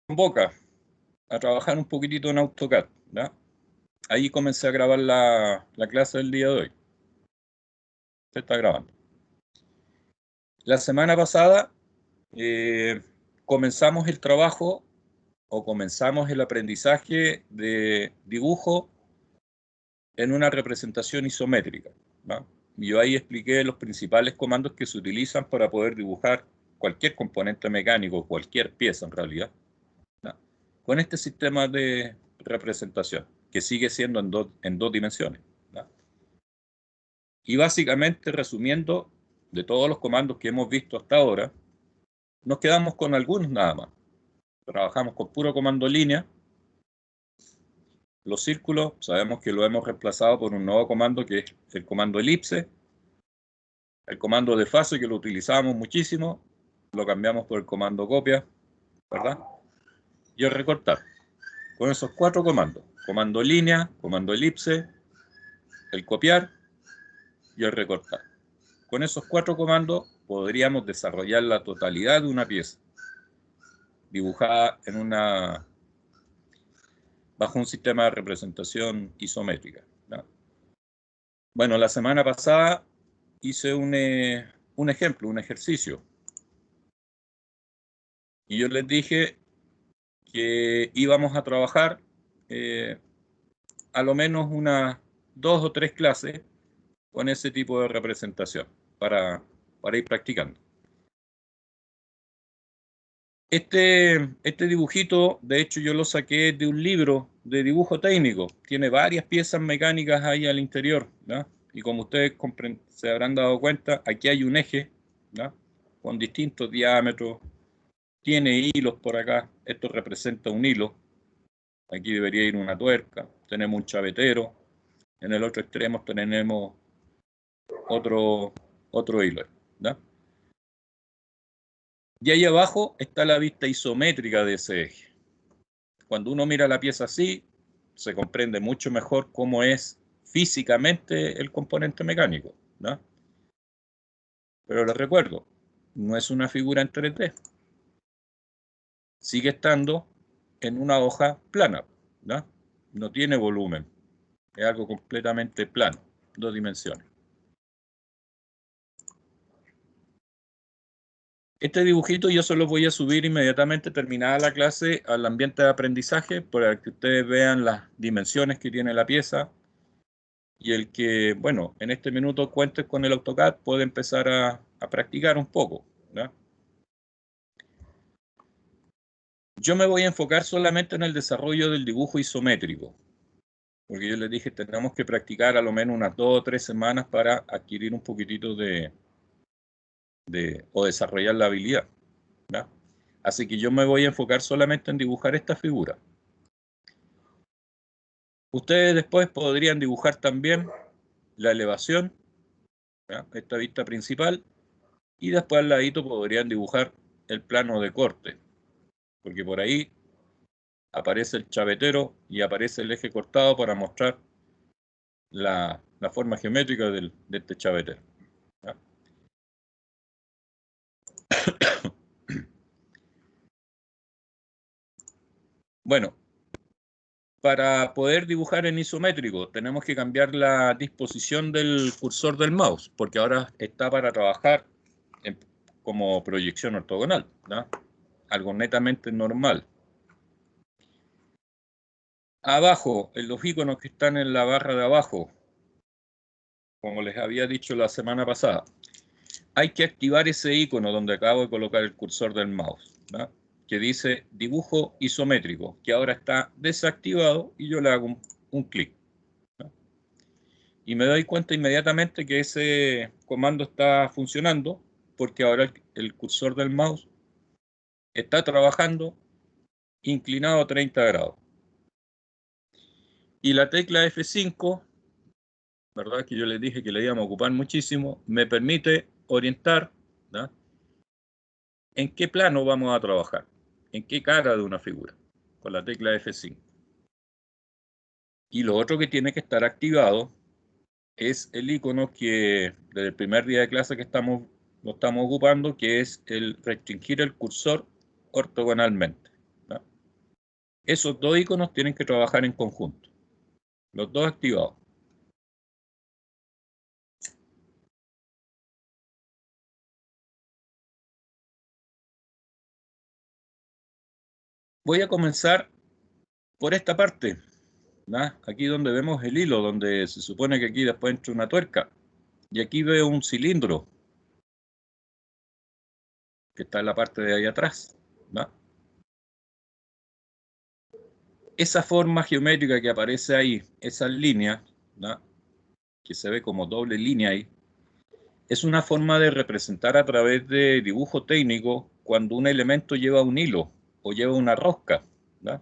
convoca a trabajar un poquitito en AutoCAD, ¿ya? Ahí comencé a grabar la clase del día de hoy. Se está grabando. La semana pasada comenzamos el trabajo o comenzamos el aprendizaje de dibujo en una representación isométrica, ¿no? Y yo ahí expliqué los principales comandos que se utilizan para poder dibujar cualquier componente mecánico, cualquier pieza en realidad, ¿no? Con este sistema de representación, que sigue siendo en dos dimensiones, ¿no? Y básicamente, resumiendo, de todos los comandos que hemos visto hasta ahora, nos quedamos con algunos nada más. Trabajamos con puro comando línea. Los círculos, sabemos que lo hemos reemplazado por un nuevo comando que es el comando elipse. El comando de fase, que lo utilizábamos muchísimo, lo cambiamos por el comando copia, ¿verdad? Y el recortar. Con esos cuatro comandos: comando línea, comando elipse, el copiar y el recortar. Con esos cuatro comandos podríamos desarrollar la totalidad de una pieza dibujada bajo un sistema de representación isométrica, ¿no? Bueno, la semana pasada hice un ejemplo, un ejercicio. Y yo les dije que íbamos a trabajar a lo menos unas 2 o 3 clases con ese tipo de representación para ir practicando. Este dibujito, de hecho, yo lo saqué de un libro de dibujo técnico. Tiene varias piezas mecánicas ahí al interior, ¿no? Y como ustedes se habrán dado cuenta, aquí hay un eje, ¿no?, con distintos diámetros. Tiene hilos por acá. Esto representa un hilo. Aquí debería ir una tuerca. Tenemos un chavetero. En el otro extremo tenemos otro hilo, ¿no? Y ahí abajo está la vista isométrica de ese eje. Cuando uno mira la pieza así, se comprende mucho mejor cómo es físicamente el componente mecánico, ¿no? Pero les recuerdo, no es una figura en 3D. Sigue estando en una hoja plana, ¿no? No tiene volumen. Es algo completamente plano, 2 dimensiones. Este dibujito yo se lo voy a subir inmediatamente terminada la clase al ambiente de aprendizaje para que ustedes vean las dimensiones que tiene la pieza, y el que, bueno, en este minuto cuente con el AutoCAD puede empezar a practicar un poco, ¿no? Yo me voy a enfocar solamente en el desarrollo del dibujo isométrico, porque yo les dije, tenemos que practicar a lo menos unas 2 o 3 semanas para adquirir un poquitito o desarrollar la habilidad, ¿no? Así que yo me voy a enfocar solamente en dibujar esta figura. Ustedes después podrían dibujar también la elevación, ¿ya?, esta vista principal, y después al ladito podrían dibujar el plano de corte, porque por ahí aparece el chavetero y aparece el eje cortado para mostrar la forma geométrica de este chavetero, ¿ya? Bueno, para poder dibujar en isométrico tenemos que cambiar la disposición del cursor del mouse, porque ahora está para trabajar como proyección ortogonal, ¿no?, algo netamente normal. Abajo, en los iconos que están en la barra de abajo, como les había dicho la semana pasada, hay que activar ese icono donde acabo de colocar el cursor del mouse, ¿no?, que dice dibujo isométrico, que ahora está desactivado, y yo le hago un clic, ¿no?, y me doy cuenta inmediatamente que ese comando está funcionando, porque ahora el cursor del mouse está trabajando inclinado a 30 grados. Y la tecla F5, ¿verdad?, que yo les dije que le íbamos a ocupar muchísimo, me permite orientar, ¿no?, en qué plano vamos a trabajar, en qué cara de una figura, con la tecla F5. Y lo otro que tiene que estar activado es el icono que desde el primer día de clase que lo estamos ocupando, que es el restringir el cursor ortogonalmente, ¿no? Esos dos iconos tienen que trabajar en conjunto. Los dos activados. Voy a comenzar por esta parte, ¿no? Aquí donde vemos el hilo, donde se supone que aquí después entra una tuerca. Y aquí veo un cilindro que está en la parte de ahí atrás, ¿no? Esa forma geométrica que aparece ahí, esas líneas, ¿no? Que se ve como doble línea ahí, es una forma de representar a través de dibujo técnico cuando un elemento lleva un hilo o lleva una rosca, ¿no?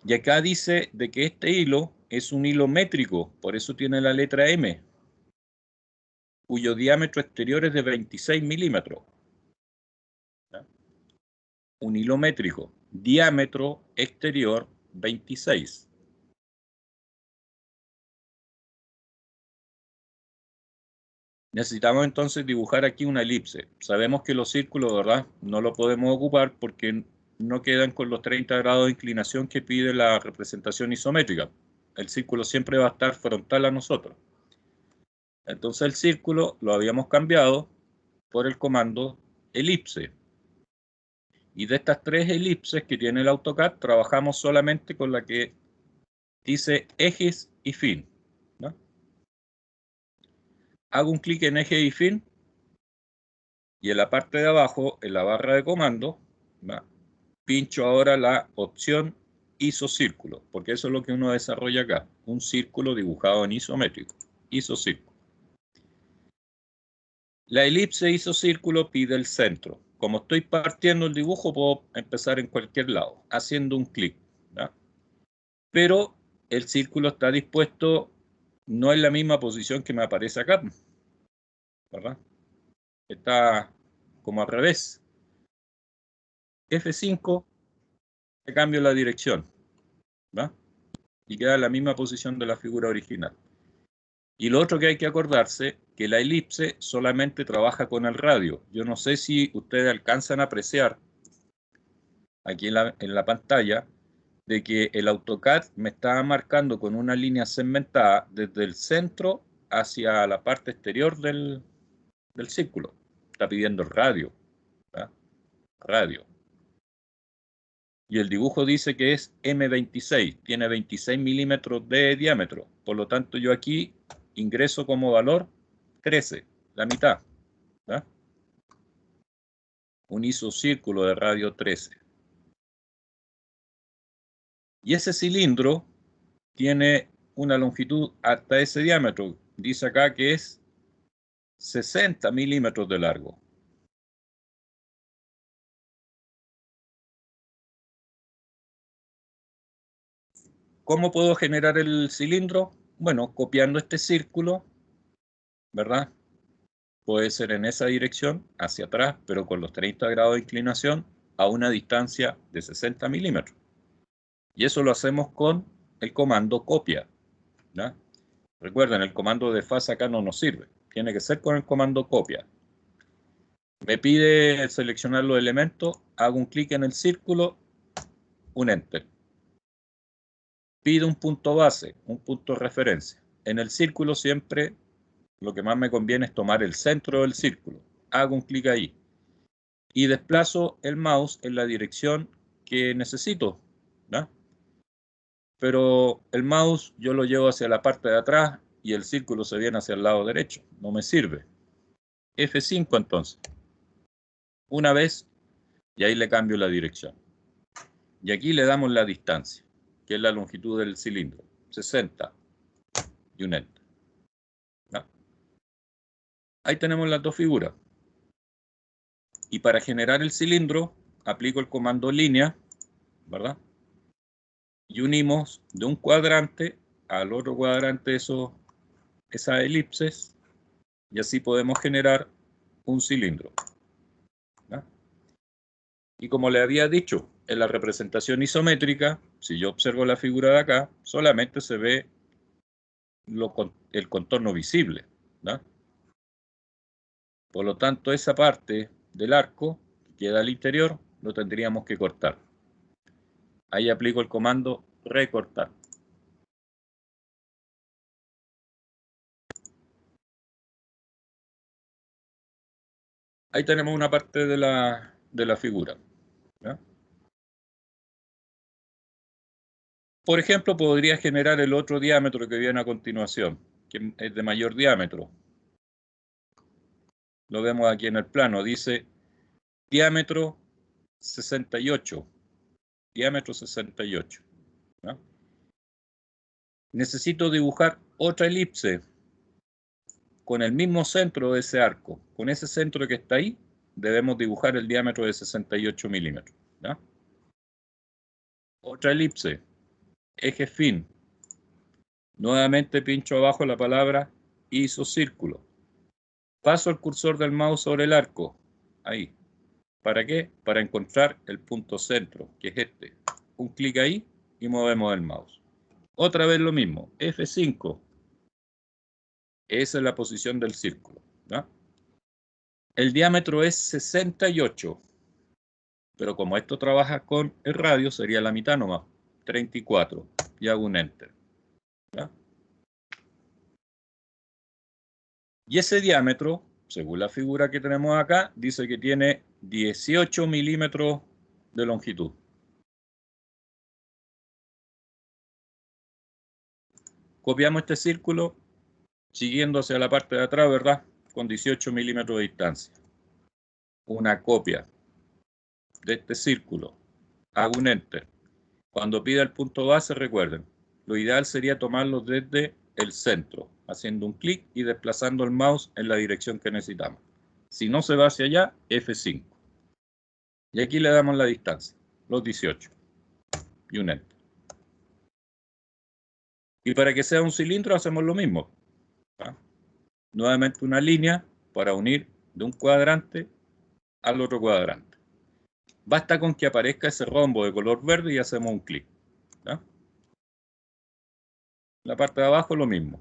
Y acá dice de que este hilo es un hilo métrico, por eso tiene la letra M, cuyo diámetro exterior es de 26 milímetros. ¿No? Un hilo métrico, diámetro exterior 26. Necesitamos entonces dibujar aquí una elipse. Sabemos que los círculos, ¿verdad? No lo podemos ocupar porque no quedan con los 30 grados de inclinación que pide la representación isométrica. El círculo siempre va a estar frontal a nosotros. Entonces el círculo lo habíamos cambiado por el comando elipse. Y de estas tres elipses que tiene el AutoCAD, trabajamos solamente con la que dice ejes y fin, ¿no? Hago un clic en eje y fin y en la parte de abajo, en la barra de comando, ¿no? Pincho ahora la opción isocírculo, porque eso es lo que uno desarrolla acá, un círculo dibujado en isométrico, isocírculo. La elipse isocírculo pide el centro. Como estoy partiendo el dibujo, puedo empezar en cualquier lado, haciendo un clic, ¿no? Pero el círculo está dispuesto no en la misma posición que me aparece acá, ¿verdad? Está como al revés. F5, le cambio la dirección, ¿verdad? Y queda en la misma posición de la figura original. Y lo otro que hay que acordarse, que la elipse solamente trabaja con el radio. Yo no sé si ustedes alcanzan a apreciar aquí en la pantalla de que el AutoCAD me está marcando con una línea segmentada desde el centro hacia la parte exterior del círculo. Está pidiendo el radio, ¿verdad? Radio. Y el dibujo dice que es M26, tiene 26 milímetros de diámetro. Por lo tanto, yo aquí ingreso como valor 13, la mitad, ¿verdad? Un isocírculo de radio 13. Y ese cilindro tiene una longitud hasta ese diámetro. Dice acá que es 60 milímetros de largo. ¿Cómo puedo generar el cilindro? Bueno, copiando este círculo, ¿verdad? Puede ser en esa dirección, hacia atrás, pero con los 30 grados de inclinación a una distancia de 60 milímetros. Y eso lo hacemos con el comando copia, ¿no? Recuerden, el comando de fase acá no nos sirve. Tiene que ser con el comando copia. Me pide seleccionar los elementos, hago un clic en el círculo, un enter. Pide un punto base, un punto de referencia. En el círculo siempre lo que más me conviene es tomar el centro del círculo. Hago un clic ahí y desplazo el mouse en la dirección que necesito, ¿no? Pero el mouse yo lo llevo hacia la parte de atrás y el círculo se viene hacia el lado derecho. No me sirve. F5 entonces. Una vez y ahí le cambio la dirección. Y aquí le damos la distancia, que es la longitud del cilindro, 60 y un enter. ¿No? Ahí tenemos las dos figuras. Y para generar el cilindro, aplico el comando línea, ¿verdad? Y unimos de un cuadrante al otro cuadrante esas elipses, y así podemos generar un cilindro, ¿no? Y como le había dicho, en la representación isométrica, si yo observo la figura de acá, solamente se ve el contorno visible, ¿no? Por lo tanto, esa parte del arco que queda al interior lo tendríamos que cortar. Ahí aplico el comando recortar. Ahí tenemos una parte de la figura, ¿ya? Por ejemplo, podría generar el otro diámetro que viene a continuación, que es de mayor diámetro. Lo vemos aquí en el plano, dice diámetro 68. Diámetro 68. ¿No? Necesito dibujar otra elipse con el mismo centro de ese arco. Con ese centro que está ahí, debemos dibujar el diámetro de 68 milímetros. ¿No? Otra elipse, eje fin. Nuevamente pincho abajo la palabra isocírculo. Paso el cursor del mouse sobre el arco. Ahí. ¿Para qué? Para encontrar el punto centro, que es este. Un clic ahí y movemos el mouse. Otra vez lo mismo, F5. Esa es la posición del círculo, ¿no? El diámetro es 68, pero como esto trabaja con el radio, sería la mitad nomás, 34, y hago un Enter, ¿no? Y ese diámetro, según la figura que tenemos acá, dice que tiene 18 milímetros de longitud. Copiamos este círculo siguiendo hacia la parte de atrás, ¿verdad? Con 18 milímetros de distancia. Una copia de este círculo. Hago un Enter. Cuando pida el punto base, recuerden, lo ideal sería tomarlo desde el centro, haciendo un clic y desplazando el mouse en la dirección que necesitamos. Si no se va hacia allá, F5. Y aquí le damos la distancia, los 18. Y un Enter. Y para que sea un cilindro hacemos lo mismo. ¿Ah? Nuevamente una línea para unir de un cuadrante al otro cuadrante. Basta con que aparezca ese rombo de color verde y hacemos un clic. ¿Ah? La parte de abajo lo mismo.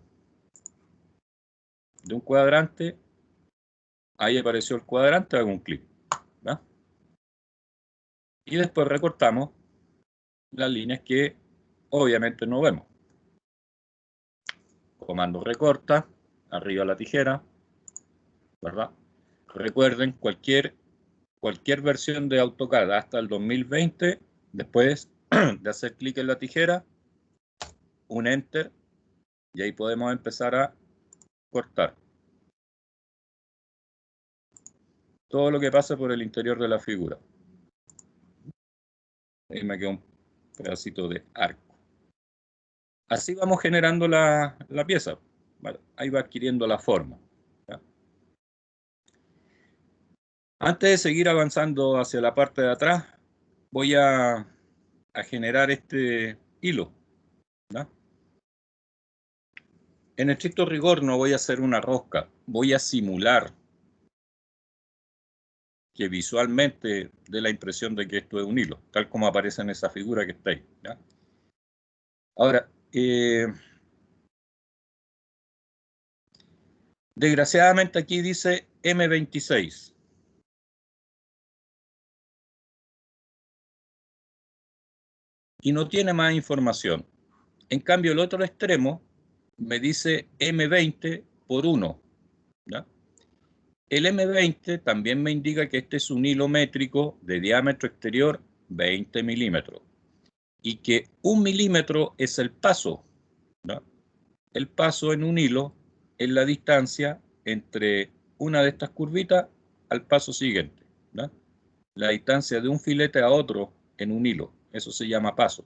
De un cuadrante, ahí apareció el cuadrante, hago un clic. ¿Ah? Y después recortamos las líneas que obviamente no vemos. Comando recorta, arriba la tijera, ¿verdad? Recuerden, cualquier versión de AutoCAD hasta el 2020, después de hacer clic en la tijera, un Enter, y ahí podemos empezar a cortar todo lo que pasa por el interior de la figura. Ahí me queda un pedacito de arco. Así vamos generando la pieza. Vale, ahí va adquiriendo la forma. ¿Ya? Antes de seguir avanzando hacia la parte de atrás, voy a generar este hilo. ¿Ya? En estricto rigor no voy a hacer una rosca, voy a simular que visualmente dé la impresión de que esto es un hilo, tal como aparece en esa figura que está ahí. ¿Ya? Ahora, desgraciadamente aquí dice M26. Y no tiene más información. En cambio, el otro extremo me dice M20 por 1. ¿Ya? El M20 también me indica que este es un hilo métrico de diámetro exterior 20 milímetros y que 1 milímetro es el paso. ¿Ya? El paso en un hilo es la distancia entre una de estas curvitas al paso siguiente. ¿Ya? La distancia de un filete a otro en un hilo, eso se llama paso.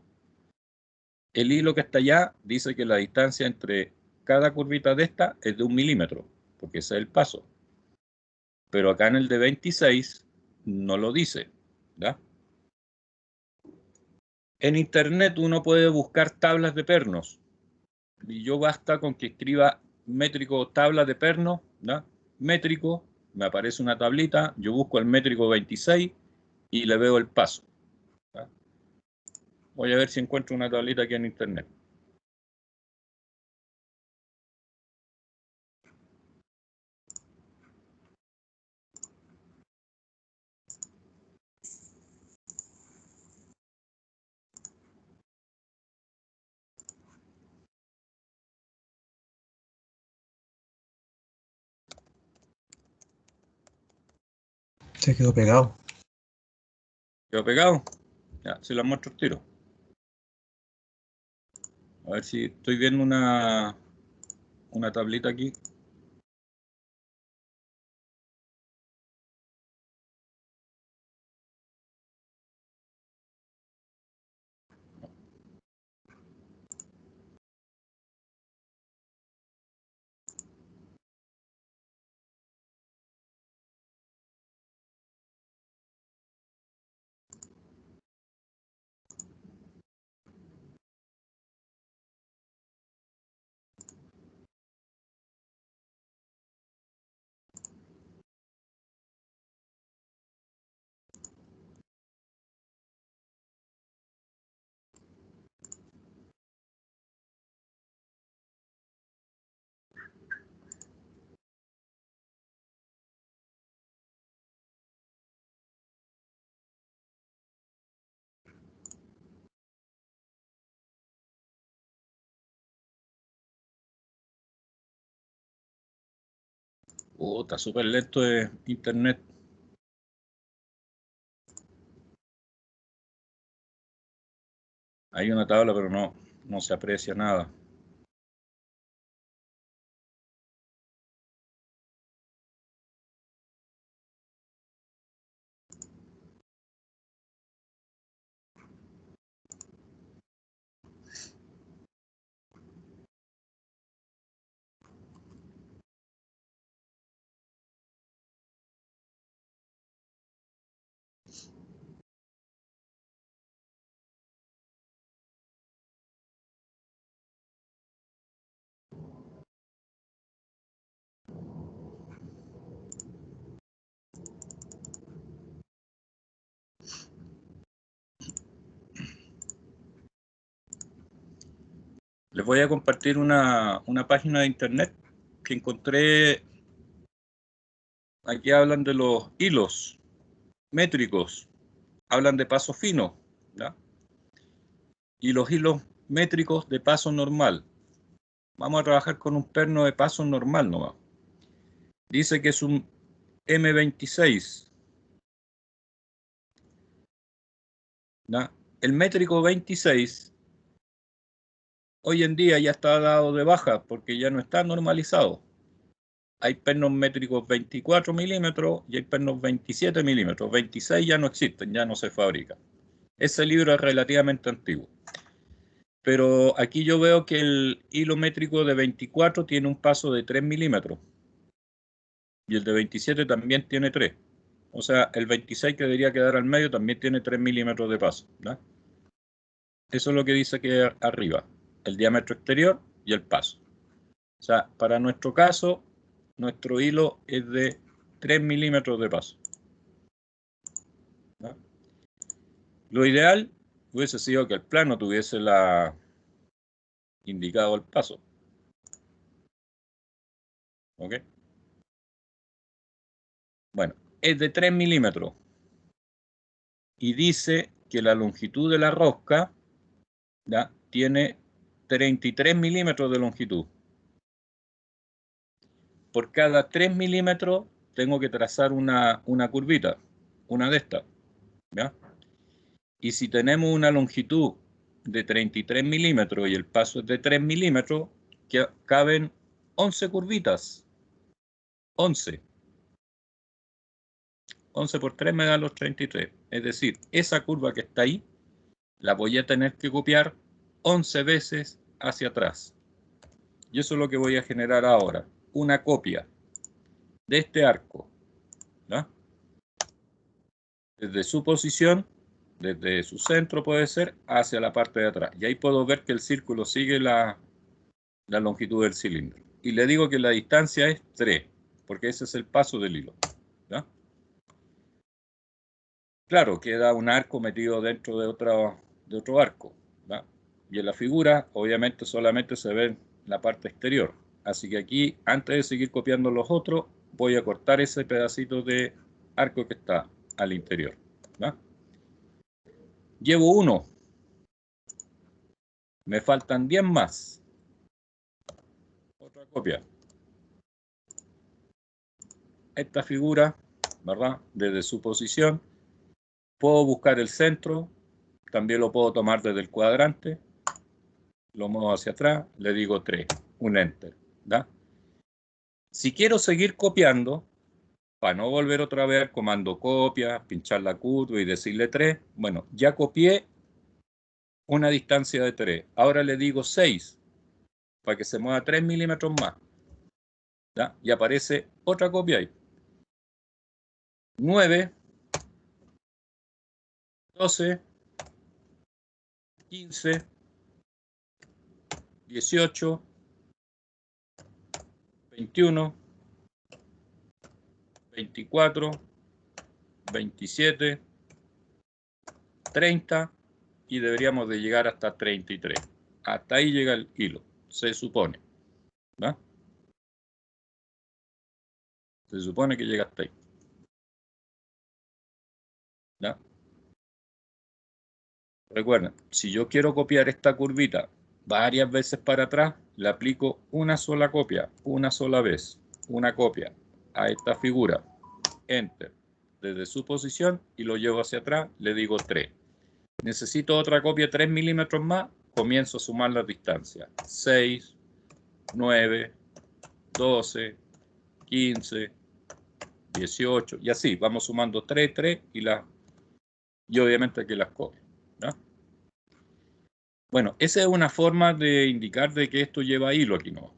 El hilo que está allá dice que la distancia entre cada curvita de esta es de 1 milímetro, porque ese es el paso. Pero acá en el de 26 no lo dice. ¿Ya? En internet uno puede buscar tablas de pernos. Y yo basta con que escriba métrico tabla de pernos, ¿ya? Métrico, me aparece una tablita, yo busco el métrico 26 y le veo el paso. ¿Ya? Voy a ver si encuentro una tablita aquí en internet. Se quedó pegado. ¿Quedó pegado? Ya, se lo muestro el tiro. A ver si estoy viendo una tablita aquí. Está súper lento de internet. Hay una tabla, pero no se aprecia nada. Les voy a compartir una página de internet que encontré. Aquí hablan de los hilos métricos, hablan de paso fino, ¿ya? Y los hilos métricos de paso normal. Vamos a trabajar con un perno de paso normal nomás. Dice que es un M26. ¿Ya? El métrico 26 hoy en día ya está dado de baja porque ya no está normalizado. Hay pernos métricos 24 milímetros y hay pernos 27 milímetros. 26 ya no existen, ya no se fabrican. Ese libro es relativamente antiguo. Pero aquí yo veo que el hilo métrico de 24 tiene un paso de 3 milímetros. Y el de 27 también tiene 3. O sea, el 26 que debería quedar al medio también tiene 3 milímetros de paso, ¿no? Eso es lo que dice que arriba, el diámetro exterior y el paso. O sea, para nuestro caso, nuestro hilo es de 3 milímetros de paso, ¿no? Lo ideal hubiese sido que el plano tuviese indicado el paso. ¿Ok? Bueno, es de 3 milímetros. Y dice que la longitud de la rosca, ¿ya?, tiene 33 milímetros de longitud. Por cada 3 milímetros tengo que trazar una curvita, una de estas, ¿ya? Y si tenemos una longitud de 33 milímetros y el paso es de 3 milímetros, que caben 11 curvitas. 11. 11 por 3 me da los 33. Es decir, esa curva que está ahí, la voy a tener que copiar 11 veces hacia atrás. Y eso es lo que voy a generar ahora. Una copia de este arco, ¿no?, desde su posición, desde su centro puede ser, hacia la parte de atrás. Y ahí puedo ver que el círculo sigue la longitud del cilindro. Y le digo que la distancia es 3, porque ese es el paso del hilo, ¿no? Claro, queda un arco metido dentro de otro arco, ¿no? Y en la figura, obviamente, solamente se ve la parte exterior. Así que aquí, antes de seguir copiando los otros, voy a cortar ese pedacito de arco que está al interior, ¿no? Llevo 1. Me faltan 10 más. Otra copia. Esta figura ¿verdad? Desde su posición. Puedo buscar el centro, también lo puedo tomar desde el cuadrante, lo muevo hacia atrás, le digo 3, un Enter, ¿verdad? Si quiero seguir copiando, para no volver otra vez al comando copia, pinchar la curva y decirle 3, bueno, ya copié una distancia de 3. Ahora le digo 6, para que se mueva 3 milímetros más, ¿ya? Y aparece otra copia ahí. 9, 12, 15, 18, 21, 24, 27, 30 y deberíamos de llegar hasta 33. Hasta ahí llega el hilo, se supone, ¿no? Se supone que llega hasta ahí, ¿no? Recuerden, si yo quiero copiar esta curvita varias veces para atrás, le aplico una sola copia, una sola vez, una copia a esta figura, Enter, desde su posición y lo llevo hacia atrás, le digo 3. Necesito otra copia 3 milímetros más, comienzo a sumar las distancias. 6, 9, 12, 15, 18, y así, vamos sumando 3, 3, y obviamente aquí las copio, ¿no? Bueno, esa es una forma de indicar de que esto lleva hilo aquí, ¿no?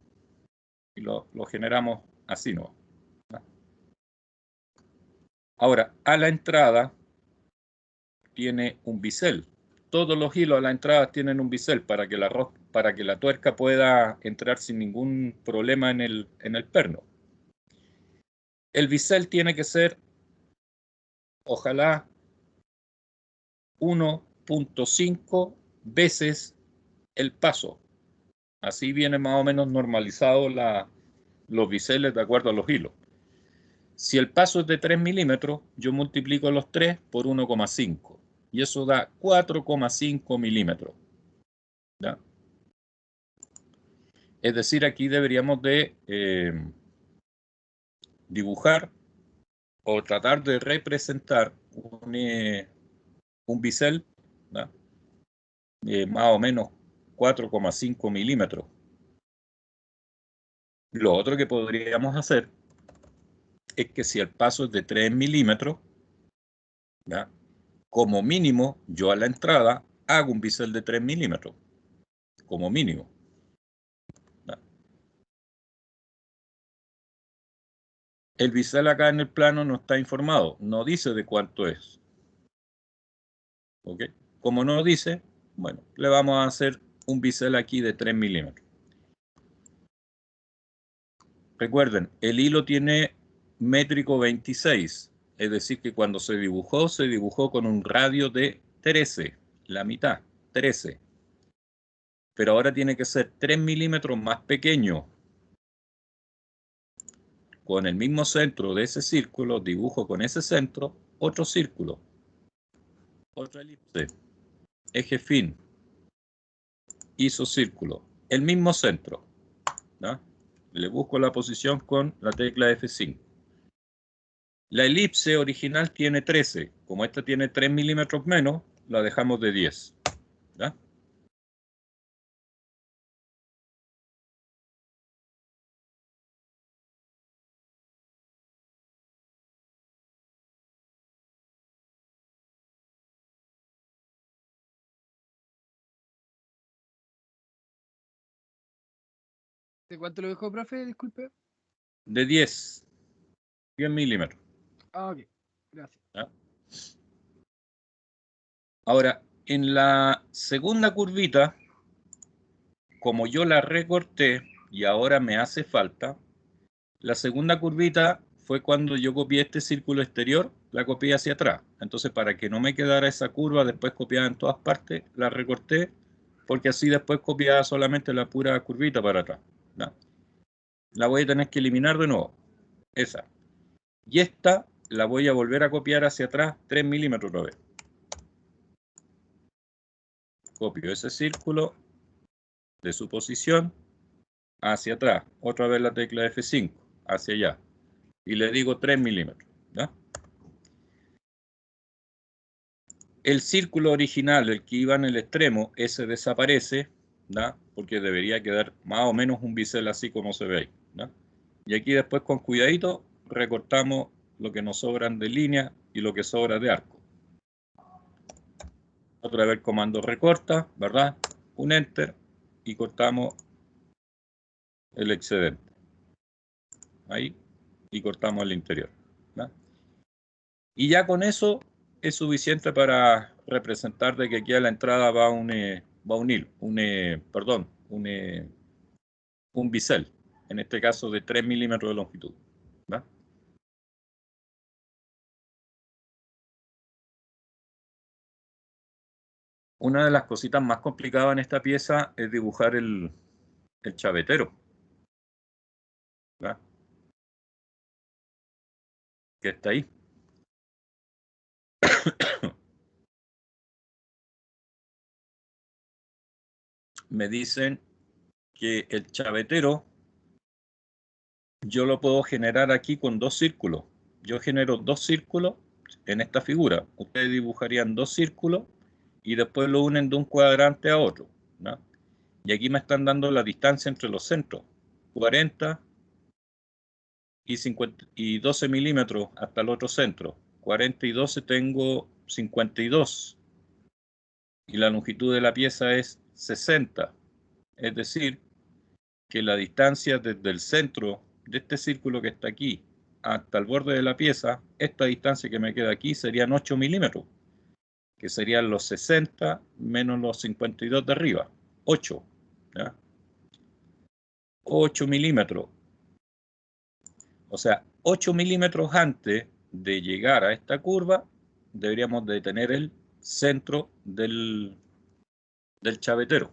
Y lo generamos así, ¿no? Ahora, a la entrada tiene un bisel. Todos los hilos a la entrada tienen un bisel para que la tuerca pueda entrar sin ningún problema en el perno. El bisel tiene que ser, ojalá, 1.5 veces el paso. Así viene más o menos normalizado los biseles de acuerdo a los hilos. Si el paso es de 3 milímetros, yo multiplico los 3 por 1,5 y eso da 4,5 milímetros. ¿Ya? Es decir, aquí deberíamos de dibujar o tratar de representar un bisel, ¿no? Más o menos 4,5 milímetros. Lo otro que podríamos hacer es que si el paso es de 3 milímetros, ¿ya? Como mínimo, yo a la entrada hago un bisel de 3 milímetros, como mínimo. ¿Ya? El bisel acá en el plano no está informado, no dice de cuánto es. ¿Ok? Como no dice, bueno, le vamos a hacer un bisel aquí de 3 milímetros. Recuerden, el hilo tiene métrico 26, es decir que cuando se dibujó con un radio de 13, la mitad, 13. Pero ahora tiene que ser 3 milímetros más pequeño. Con el mismo centro de ese círculo, dibujo con ese centro otro círculo, otra elipse, eje fin, isocírculo, el mismo centro, ¿no? Le busco la posición con la tecla F5. La elipse original tiene 13. Como esta tiene 3 milímetros menos, la dejamos de 10. ¿Ya? ¿De cuánto lo dejó, profe? Disculpe. De 10. 10 milímetros. Ah, ok. Gracias. ¿Ya? Ahora, en la segunda curvita, como yo la recorté y ahora me hace falta, la segunda curvita fue cuando yo copié este círculo exterior, la copié hacia atrás. Entonces, para que no me quedara esa curva después copiada en todas partes, la recorté, porque así después copiaba solamente la pura curvita para atrás, ¿no? La voy a tener que eliminar de nuevo, esa. Y esta la voy a volver a copiar hacia atrás 3 milímetros otra vez. Copio ese círculo de su posición hacia atrás. Otra vez la tecla F5, hacia allá. Y le digo 3 milímetros, ¿ya? El círculo original, el que iba en el extremo, ese desaparece, ¿no? Porque debería quedar más o menos un bisel así como se ve ahí, ¿no? Y aquí después con cuidadito recortamos lo que nos sobran de línea y lo que sobra de arco. Otra vez el comando recorta, ¿verdad? Un enter y cortamos el excedente. Ahí. Y cortamos el interior, ¿no? Y ya con eso es suficiente para representar de que aquí a la entrada va un hilo, un bisel, en este caso de 3 milímetros de longitud, ¿va? Una de las cositas más complicadas en esta pieza es dibujar el chavetero, ¿va? Que está ahí. Me dicen que el chavetero yo lo puedo generar aquí con dos círculos. Yo genero dos círculos en esta figura. Ustedes dibujarían dos círculos y después lo unen de un cuadrante a otro, ¿no? Y aquí me están dando la distancia entre los centros, 40 y 50 y 12 milímetros hasta el otro centro. 40 y 12 tengo 52. Y la longitud de la pieza es 60. Es decir, que la distancia desde el centro de este círculo que está aquí hasta el borde de la pieza, esta distancia que me queda aquí serían 8 milímetros, que serían los 60 menos los 52 de arriba, 8, ¿ya? 8 milímetros. O sea, 8 milímetros antes de llegar a esta curva, deberíamos de tener el centro del chavetero,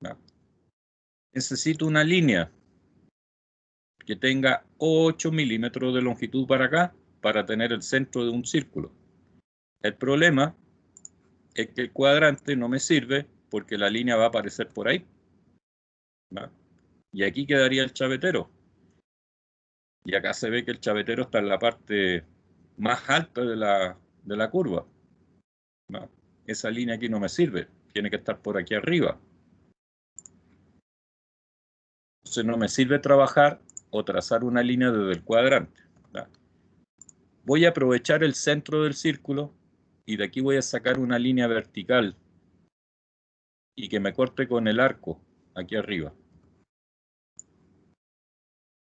¿ya? Necesito una línea que tenga 8 milímetros de longitud para acá, para tener el centro de un círculo. El problema es que el cuadrante no me sirve porque la línea va a aparecer por ahí, ¿va? Y aquí quedaría el chavetero. Y acá se ve que el chavetero está en la parte más alta de la curva, ¿va? Esa línea aquí no me sirve, tiene que estar por aquí arriba. Entonces no me sirve trabajar o trazar una línea desde el cuadrante, ¿va? Voy a aprovechar el centro del círculo y de aquí voy a sacar una línea vertical y que me corte con el arco aquí arriba.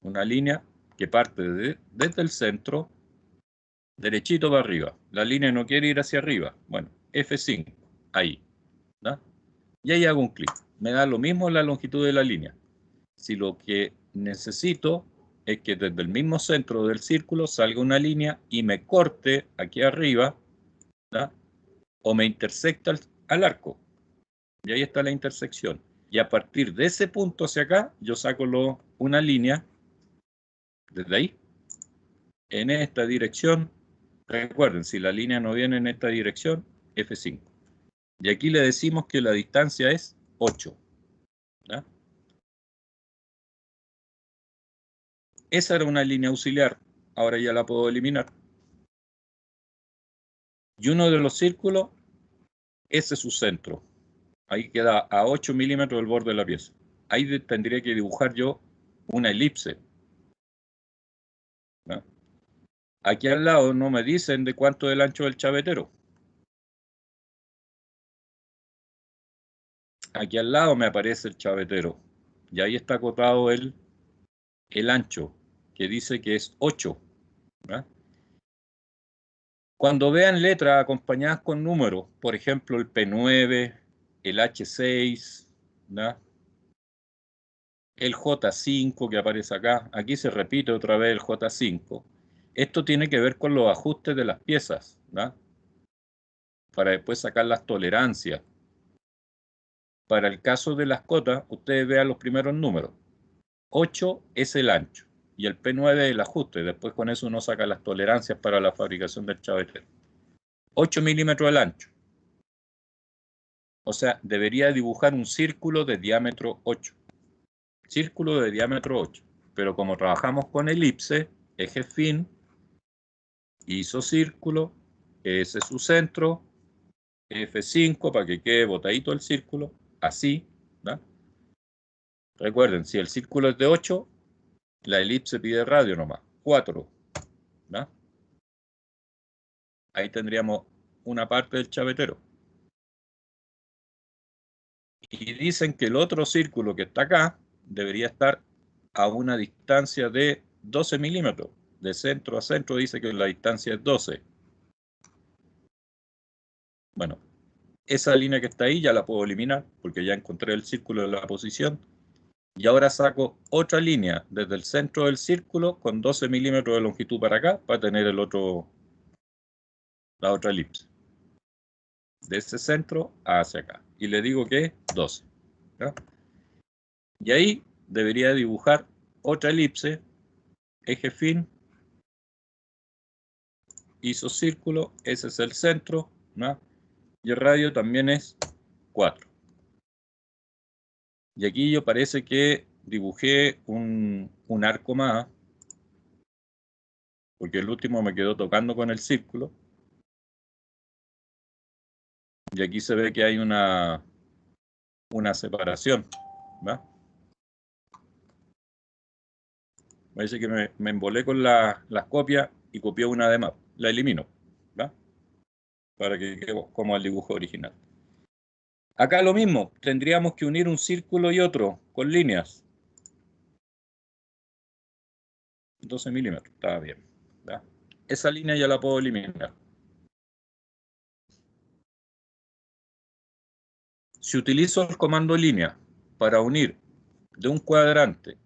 Una línea que parte desde el centro, derechito para arriba. La línea no quiere ir hacia arriba. Bueno, F5, ahí, ¿no? Y ahí hago un clic. Me da lo mismo la longitud de la línea. Si lo que necesito es que desde el mismo centro del círculo salga una línea y me corte aquí arriba, ¿no? O me intersecta al arco. Y ahí está la intersección. Y a partir de ese punto hacia acá, yo saco una línea desde ahí, en esta dirección. Recuerden, si la línea no viene en esta dirección, F5. Y aquí le decimos que la distancia es 8. ¿Ya? Esa era una línea auxiliar. Ahora ya la puedo eliminar. Y uno de los círculos, ese es su centro. Ahí queda a 8 milímetros del borde de la pieza. Ahí tendría que dibujar yo una elipse, ¿no? Aquí al lado no me dicen de cuánto es el ancho del chavetero. Aquí al lado me aparece el chavetero. Y ahí está acotado el ancho, que dice que es 8. ¿Ya? Cuando vean letras acompañadas con números, por ejemplo el P9, el H6, ¿ya? El J5 que aparece acá, aquí se repite otra vez el J5. Esto tiene que ver con los ajustes de las piezas, ¿ya? Para después sacar las tolerancias. Para el caso de las cotas, ustedes vean los primeros números. 8 es el ancho y el P9 es el ajuste. Después con eso uno saca las tolerancias para la fabricación del chavetero. 8 milímetros el ancho. O sea, debería dibujar un círculo de diámetro 8. Círculo de diámetro 8. Pero como trabajamos con elipse, eje fin, hizo círculo, ese es su centro, F5 para que quede botadito el círculo, así, ¿no? Recuerden, si el círculo es de 8, la elipse pide radio nomás, 4, ¿no? Ahí tendríamos una parte del chavetero. Y dicen que el otro círculo que está acá debería estar a una distancia de 12 milímetros. De centro a centro dice que la distancia es 12. Bueno, esa línea que está ahí ya la puedo eliminar porque ya encontré el círculo de la posición. Y ahora saco otra línea desde el centro del círculo con 12 milímetros de longitud para acá para tener la otra elipse. De ese centro hacia acá. Y le digo que es 12. ¿Ya? Y ahí debería dibujar otra elipse, eje fin, hizo círculo, ese es el centro, ¿no? Y el radio también es 4. Y aquí yo parece que dibujé un arco más, porque el último me quedó tocando con el círculo. Y aquí se ve que hay una separación, ¿va? Parece que me embolé con las copias y copié una de más. La elimino, ¿va? Para que quede como el dibujo original. Acá lo mismo, tendríamos que unir un círculo y otro con líneas. 12 milímetros, está bien, ¿va? Esa línea ya la puedo eliminar. Si utilizo el comando línea para unir de un cuadrante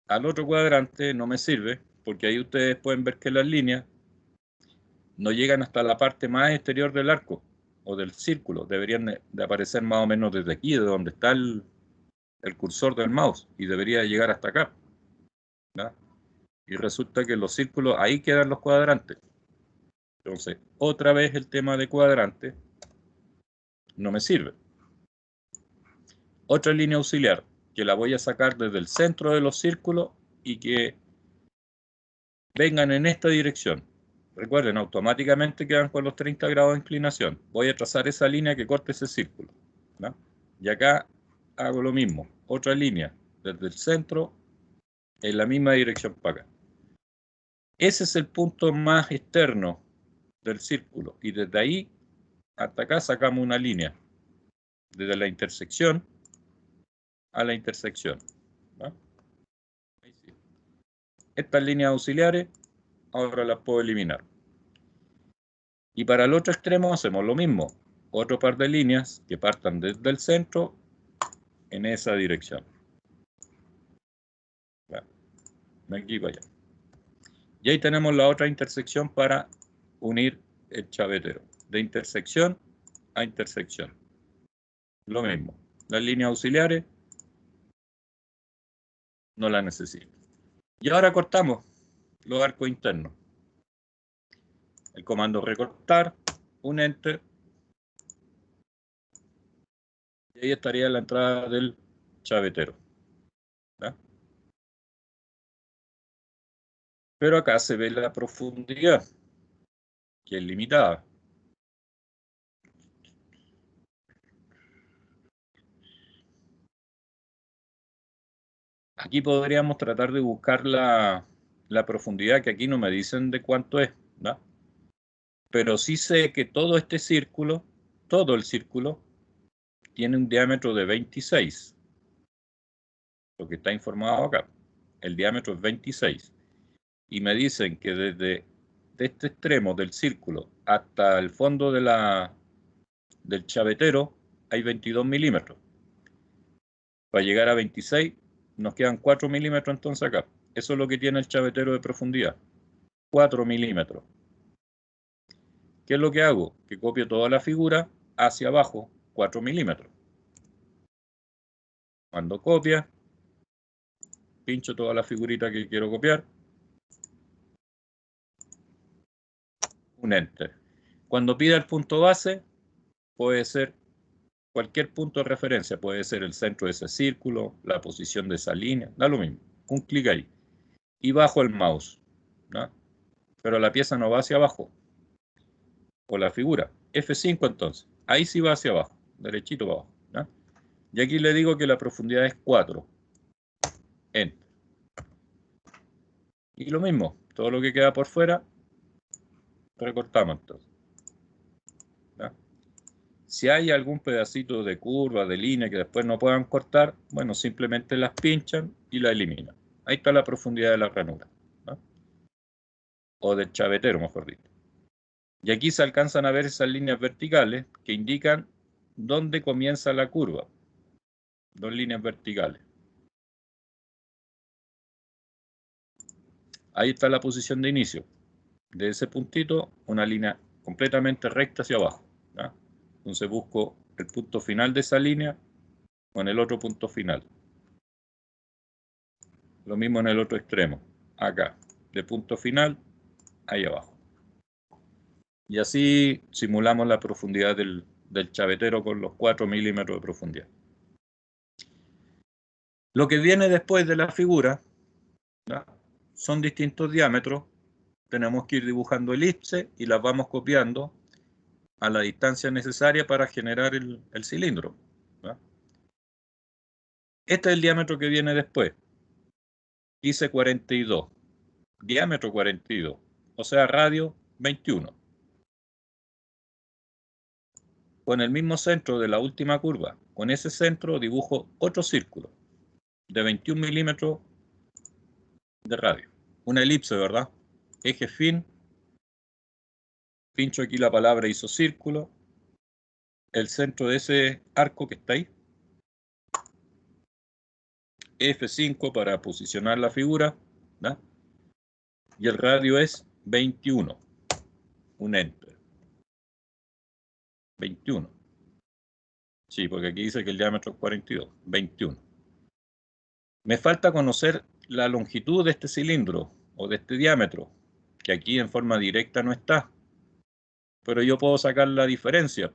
al otro cuadrante, no me sirve, porque ahí ustedes pueden ver que las líneas no llegan hasta la parte más exterior del arco o del círculo. Deberían de aparecer más o menos desde aquí, de donde está el cursor del mouse, y debería llegar hasta acá, ¿no? Y resulta que los círculos, ahí quedan los cuadrantes. Entonces, otra vez el tema de cuadrante no me sirve. Otra línea auxiliar, que la voy a sacar desde el centro de los círculos y que vengan en esta dirección. Recuerden, automáticamente quedan con los 30 grados de inclinación. Voy a trazar esa línea que corte ese círculo, ¿no? Y acá hago lo mismo. Otra línea desde el centro en la misma dirección para acá. Ese es el punto más externo del círculo. Y desde ahí hasta acá sacamos una línea. Desde la intersección a la intersección, ¿no? Ahí sí. Estas líneas auxiliares ahora las puedo eliminar. Y para el otro extremo hacemos lo mismo. Otro par de líneas que partan desde el centro en esa dirección. De aquí para allá. Y ahí tenemos la otra intersección para unir el chavetero. De intersección a intersección. Lo mismo. Las líneas auxiliares no las necesito. Y ahora cortamos los arcos internos. El comando recortar, un enter. Y ahí estaría la entrada del chavetero, ¿verdad? Pero acá se ve la profundidad, que es limitada. Aquí podríamos tratar de buscar la profundidad, que aquí no me dicen de cuánto es, ¿verdad? Pero sí sé que todo este círculo, todo el círculo, tiene un diámetro de 26. Lo que está informado acá. El diámetro es 26. Y me dicen que desde este extremo del círculo hasta el fondo del chavetero hay 22 milímetros. Para llegar a 26 nos quedan 4 milímetros entonces acá. Eso es lo que tiene el chavetero de profundidad. 4 milímetros. ¿Qué es lo que hago? Que copio toda la figura hacia abajo, 4 milímetros. Cuando copia, pincho toda la figurita que quiero copiar. Un enter. Cuando pida el punto base, puede ser cualquier punto de referencia. Puede ser el centro de ese círculo, la posición de esa línea. Da lo mismo. Un clic ahí. Y bajo el mouse, ¿no? Pero la pieza no va hacia abajo. por la figura. F5 entonces. Ahí sí va hacia abajo, derechito para abajo. ¿Ya? Y aquí le digo que la profundidad es 4. Enter. Y lo mismo, todo lo que queda por fuera, recortamos entonces. ¿Ya? Si hay algún pedacito de curva, de línea que después no puedan cortar, bueno, simplemente las pinchan y la eliminan. Ahí está la profundidad de la ranura. ¿Ya? O del chavetero, mejor dicho. Y aquí se alcanzan a ver esas líneas verticales que indican dónde comienza la curva. Dos líneas verticales. Ahí está la posición de inicio. De ese puntito, una línea completamente recta hacia abajo. ¿Ya? Entonces busco el punto final de esa línea con el otro punto final. Lo mismo en el otro extremo. Acá, de punto final, ahí abajo. Y así simulamos la profundidad del chavetero con los 4 milímetros de profundidad. Lo que viene después de la figura, ¿ya? Son distintos diámetros. Tenemos que ir dibujando elipses y las vamos copiando a la distancia necesaria para generar el cilindro. ¿Ya? Este es el diámetro que viene después. Hice 42. Diámetro 42. O sea, radio 21. Con el mismo centro de la última curva, con ese centro dibujo otro círculo de 21 milímetros de radio. Una elipse, ¿verdad? Eje fin. Pincho aquí la palabra isocírculo. El centro de ese arco que está ahí. F5 para posicionar la figura. ¿No? Y el radio es 21. Un enter. 21. Sí, porque aquí dice que el diámetro es 42. 21. Me falta conocer la longitud de este cilindro o de este diámetro, que aquí en forma directa no está. Pero yo puedo sacar la diferencia.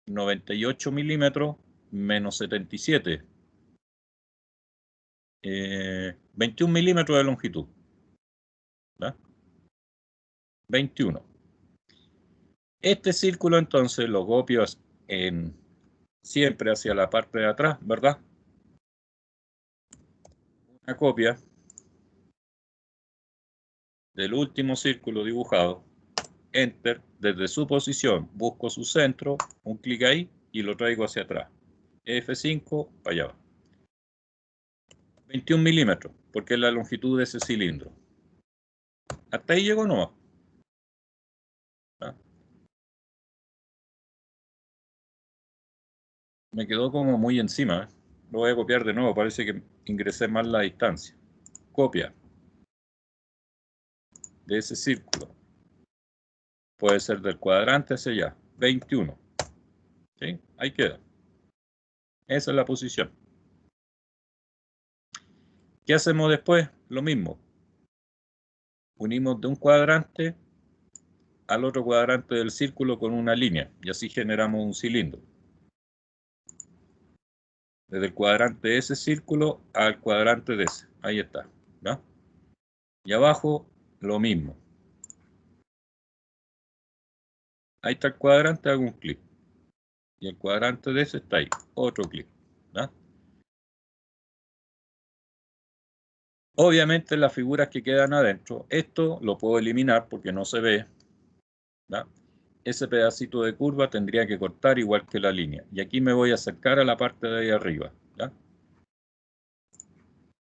98 milímetros menos 77. 21 milímetros de longitud. ¿Verdad? 21. Este círculo entonces lo copio siempre hacia la parte de atrás, ¿verdad? Una copia del último círculo dibujado. Enter, desde su posición, busco su centro, un clic ahí y lo traigo hacia atrás. F5, para allá va. 21 milímetros, porque es la longitud de ese cilindro. Hasta ahí llego nomás. ¿Ah? Me quedó como muy encima. Lo voy a copiar de nuevo, parece que ingresé mal la distancia. Copia de ese círculo. Puede ser del cuadrante hacia allá. 21. ¿Sí? Ahí queda. Esa es la posición. ¿Qué hacemos después? Lo mismo. Unimos de un cuadrante al otro cuadrante del círculo con una línea y así generamos un cilindro. Desde el cuadrante de ese círculo al cuadrante de ese. Ahí está. ¿Ya? Y abajo lo mismo. Ahí está el cuadrante, hago un clic. Y el cuadrante de ese está ahí. Otro clic. ¿Ya? Obviamente las figuras que quedan adentro, esto lo puedo eliminar porque no se ve. ¿Ya? Ese pedacito de curva tendría que cortar igual que la línea. Y aquí me voy a acercar a la parte de ahí arriba. ¿Ya?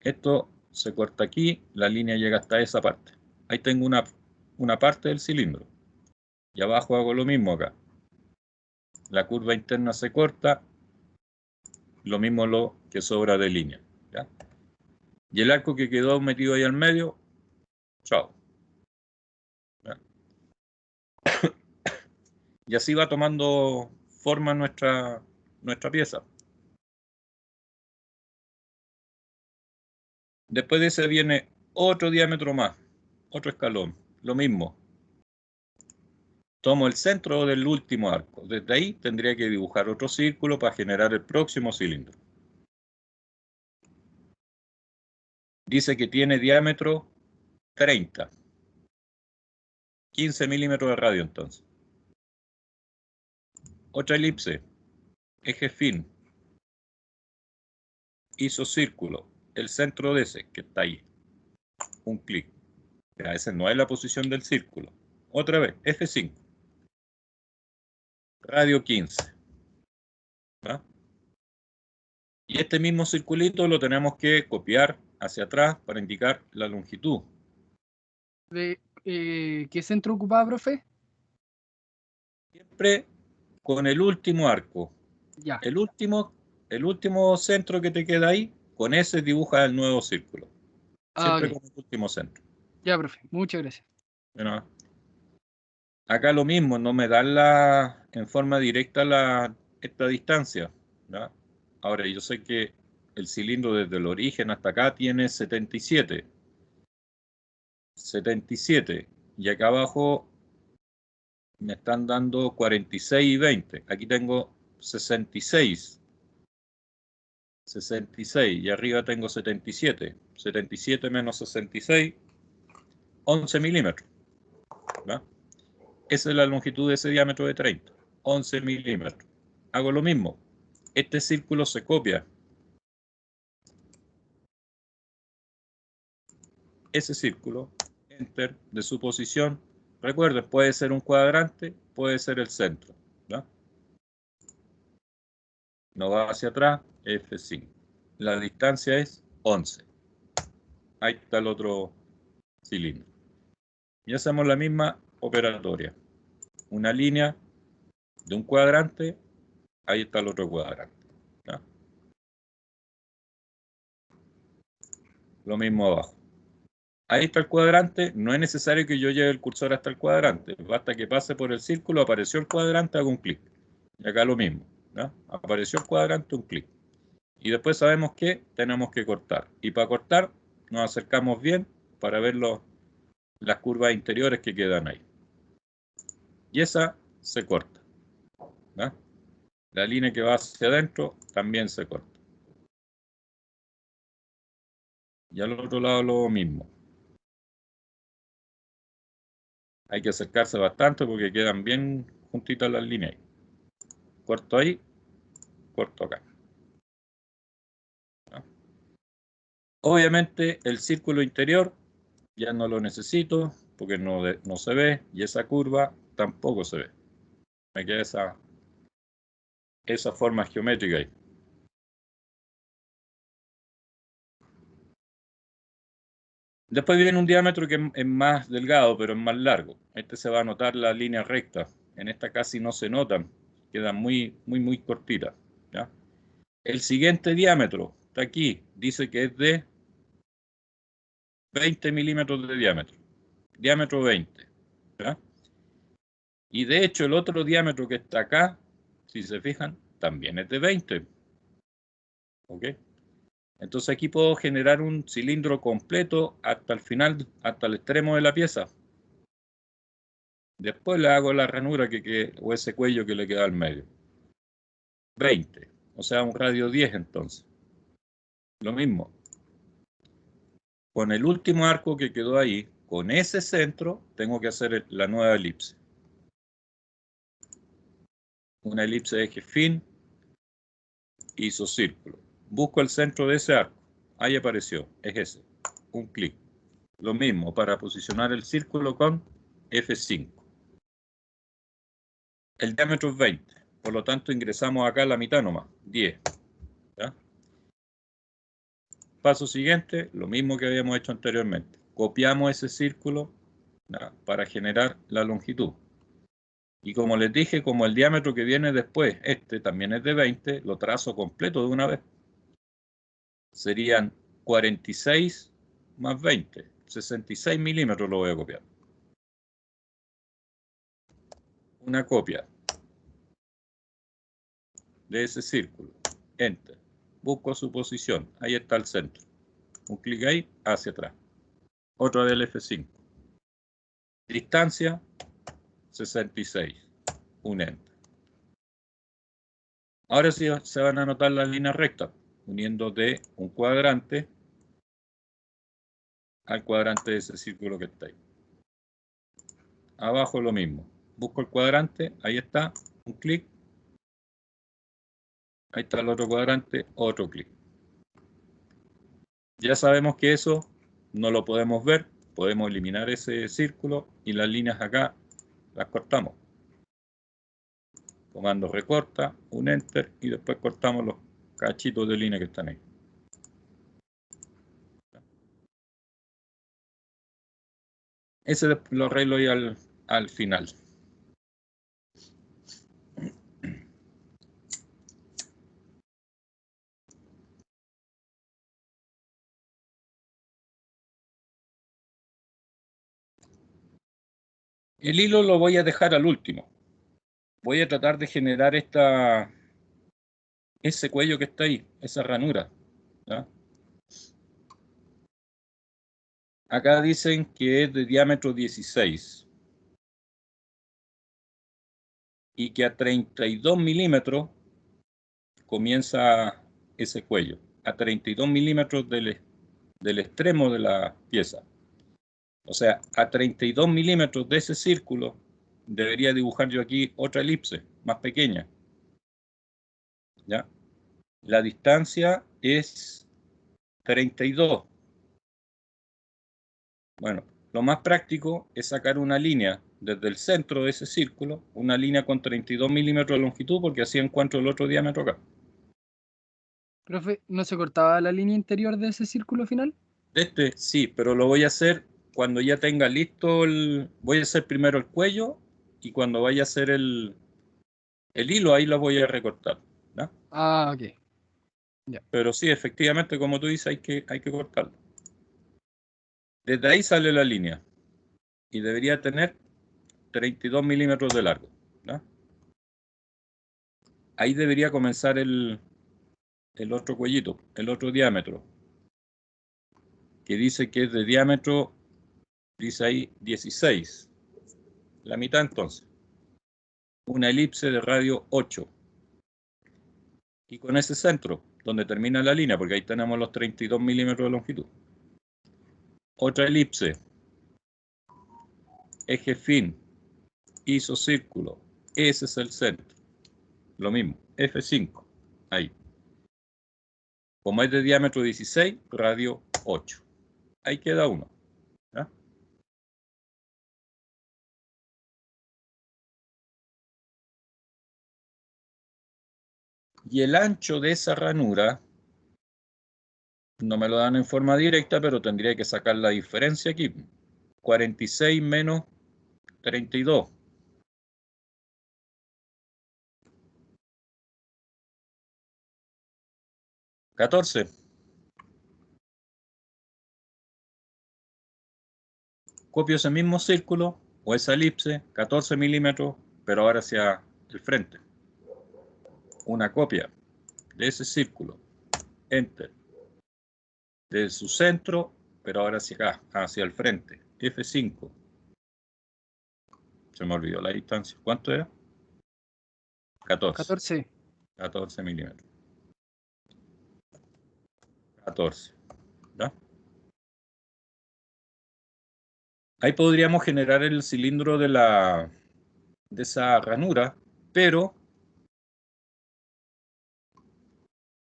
Esto se corta aquí, la línea llega hasta esa parte. Ahí tengo una parte del cilindro. Y abajo hago lo mismo acá. La curva interna se corta, lo mismo lo que sobra de línea. ¿Ya? Y el arco que quedó metido ahí al medio, chao. ¿Ya? Y así va tomando forma nuestra pieza. Después de ese viene otro diámetro más, otro escalón, lo mismo. Tomo el centro del último arco. Desde ahí tendría que dibujar otro círculo para generar el próximo cilindro. Dice que tiene diámetro 30. 15 milímetros de radio entonces. Otra elipse, eje fin, isocírculo, el centro de ese, que está ahí. Un clic. Ya, esa no es la posición del círculo. Otra vez, F5. Radio 15. ¿Va? Y este mismo circulito lo tenemos que copiar hacia atrás para indicar la longitud. ¿Qué centro ocupaba, profe? Siempre con el último arco. Ya. El último centro que te queda ahí, con ese dibuja el nuevo círculo. Siempre Ok. con el último centro. Ya, profe. Muchas gracias. Bueno, acá lo mismo, no me dan en forma directa esta distancia, ¿ya? Ahora, yo sé que el cilindro desde el origen hasta acá tiene 77. 77. Y acá abajo me están dando 46 y 20. Aquí tengo 66. 66. Y arriba tengo 77. 77 menos 66, 11 milímetros. ¿Va? Esa es la longitud de ese diámetro de 30. 11 milímetros. Hago lo mismo. Este círculo se copia. Ese círculo, enter, de su posición. Recuerden, puede ser un cuadrante, puede ser el centro. ¿Va? No va hacia atrás, F5. La distancia es 11. Ahí está el otro cilindro. Y hacemos la misma operatoria. Una línea de un cuadrante, ahí está el otro cuadrante. ¿Ya? Lo mismo abajo. Ahí está el cuadrante, no es necesario que yo lleve el cursor hasta el cuadrante, basta que pase por el círculo, apareció el cuadrante, hago un clic. Y acá lo mismo, ¿no? Apareció el cuadrante, un clic. Y después sabemos que tenemos que cortar. Y para cortar nos acercamos bien para ver las curvas interiores que quedan ahí. Y esa se corta, ¿no? La línea que va hacia adentro también se corta. Y al otro lado lo mismo. Hay que acercarse bastante porque quedan bien juntitas las líneas. Corto ahí, corto acá. ¿No? Obviamente el círculo interior ya no lo necesito porque no se ve y esa curva tampoco se ve. Me queda esa forma geométrica ahí. Después viene un diámetro que es más delgado, pero es más largo. Este se va a notar la línea recta. En esta casi no se notan. Quedan muy cortitas. ¿Ya? El siguiente diámetro está aquí. Dice que es de 20 milímetros de diámetro. Diámetro 20. ¿Ya? Y de hecho el otro diámetro que está acá, si se fijan, también es de 20. ¿Ok? Entonces aquí puedo generar un cilindro completo hasta el final, hasta el extremo de la pieza. Después le hago la ranura o ese cuello que le queda al medio. 20, o sea, un radio 10 entonces. Lo mismo. Con el último arco que quedó ahí, con ese centro, tengo que hacer la nueva elipse. Una elipse de eje fin, isocírculo. Busco el centro de ese arco. Ahí apareció, es ese. Un clic. Lo mismo para posicionar el círculo con F5. El diámetro es 20, por lo tanto ingresamos acá la mitad nomás, 10. ¿Ya? Paso siguiente, lo mismo que habíamos hecho anteriormente. Copiamos ese círculo, ¿ya?, para generar la longitud. Y como les dije, como el diámetro que viene después, este también es de 20, lo trazo completo de una vez. Serían 46 más 20, 66 milímetros lo voy a copiar. Una copia de ese círculo. Enter. Busco su posición. Ahí está el centro. Un clic ahí, hacia atrás. Otra del F5. Distancia, 66. Un enter. Ahora sí se van a anotar las líneas rectas, uniendo de un cuadrante al cuadrante de ese círculo que está ahí. Abajo lo mismo. Busco el cuadrante, ahí está, un clic, Ahí está el otro cuadrante, otro clic. Ya sabemos que eso no lo podemos ver, podemos eliminar ese círculo y las líneas acá las cortamos. Comando recorta, un enter y después cortamos los cachitos de línea que están ahí. Ese lo arreglo ahí al final. El hilo lo voy a dejar al último. Voy a tratar de generar ese cuello que está ahí, esa ranura. ¿Ya? Acá dicen que es de diámetro 16 y que a 32 milímetros comienza ese cuello, a 32 milímetros del extremo de la pieza. O sea, a 32 milímetros de ese círculo debería dibujar yo aquí otra elipse más pequeña. ¿Ya? La distancia es 32. Bueno, lo más práctico es sacar una línea desde el centro de ese círculo, una línea con 32 milímetros de longitud, porque así encuentro el otro diámetro acá. Profe, ¿no se cortaba la línea interior de ese círculo final? Sí, pero lo voy a hacer cuando ya tenga listo voy a hacer primero el cuello y cuando vaya a hacer el hilo, ahí lo voy a recortar. ¿Ya? Ah, ok. Ya. Pero sí, efectivamente, como tú dices, hay que cortarlo. Desde ahí sale la línea y debería tener 32 milímetros de largo. ¿Ya? Ahí debería comenzar el otro cuellito, el otro diámetro, que dice que es de diámetro, dice ahí 16, la mitad entonces. Una elipse de radio 8. Y con ese centro, donde termina la línea, porque ahí tenemos los 32 milímetros de longitud. Otra elipse, eje fin, isocírculo, ese es el centro. Lo mismo, F5, ahí. Como es de diámetro 16, radio 8. Ahí queda uno. ¿Ya? Y el ancho de esa ranura, no me lo dan en forma directa, pero tendría que sacar la diferencia aquí. 46 menos 32. 14. Copio ese mismo círculo o esa elipse, 14 milímetros, pero ahora hacia el frente. Una copia de ese círculo. Enter. De su centro, pero ahora hacia acá, hacia el frente. F5. Se me olvidó la distancia. ¿Cuánto era? 14. 14. 14 milímetros. 14. ¿Ya? Ahí podríamos generar el cilindro de esa ranura, pero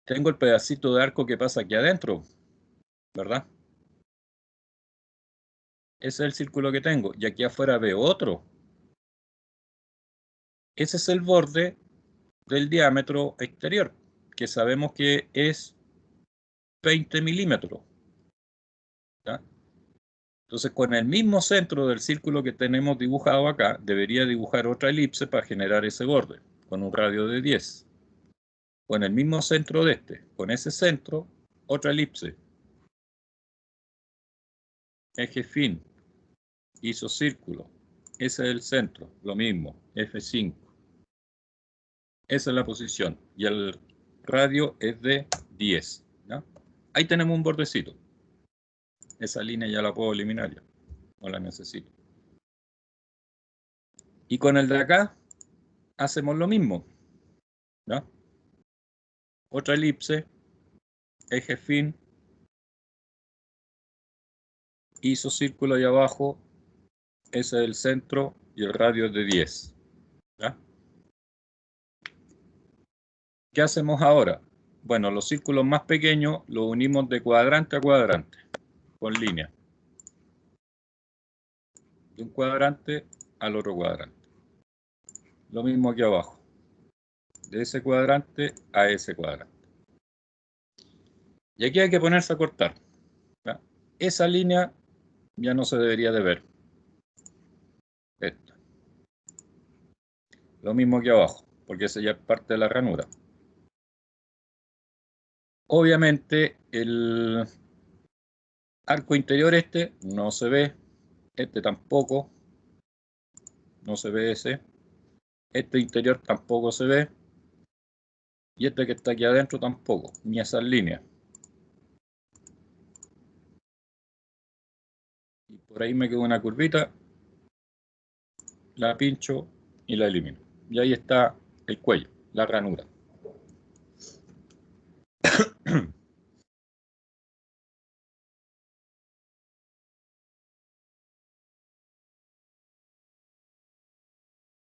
tengo el pedacito de arco que pasa aquí adentro, ¿verdad? Ese es el círculo que tengo. Y aquí afuera veo otro. Ese es el borde del diámetro exterior, que sabemos que es 20 milímetros. ¿Ya? Entonces, con el mismo centro del círculo que tenemos dibujado acá, debería dibujar otra elipse para generar ese borde, con un radio de 10. Con el mismo centro de este, con ese centro, otra elipse. Eje fin, isocírculo. Ese es el centro, lo mismo, F5. Esa es la posición. Y el radio es de 10. ¿Ya? Ahí tenemos un bordecito. Esa línea ya la puedo eliminar ya. No la necesito. Y con el de acá hacemos lo mismo. ¿Ya? Otra elipse, eje fin, isocírculo ahí abajo, ese es el centro y el radio es de 10. ¿Ya? ¿Qué hacemos ahora? Bueno, los círculos más pequeños los unimos de cuadrante a cuadrante, con línea. De un cuadrante al otro cuadrante. Lo mismo aquí abajo. De ese cuadrante a ese cuadrante. Y aquí hay que ponerse a cortar. ¿Ya? Esa línea ya no se debería de ver. Esta. Lo mismo aquí abajo, porque esa ya es parte de la ranura. Obviamente el arco interior este no se ve, este tampoco, no se ve ese, este interior tampoco se ve, y este que está aquí adentro tampoco, ni esas líneas. Y por ahí me quedó una curvita, la pincho y la elimino. Y ahí está el cuello, la ranura.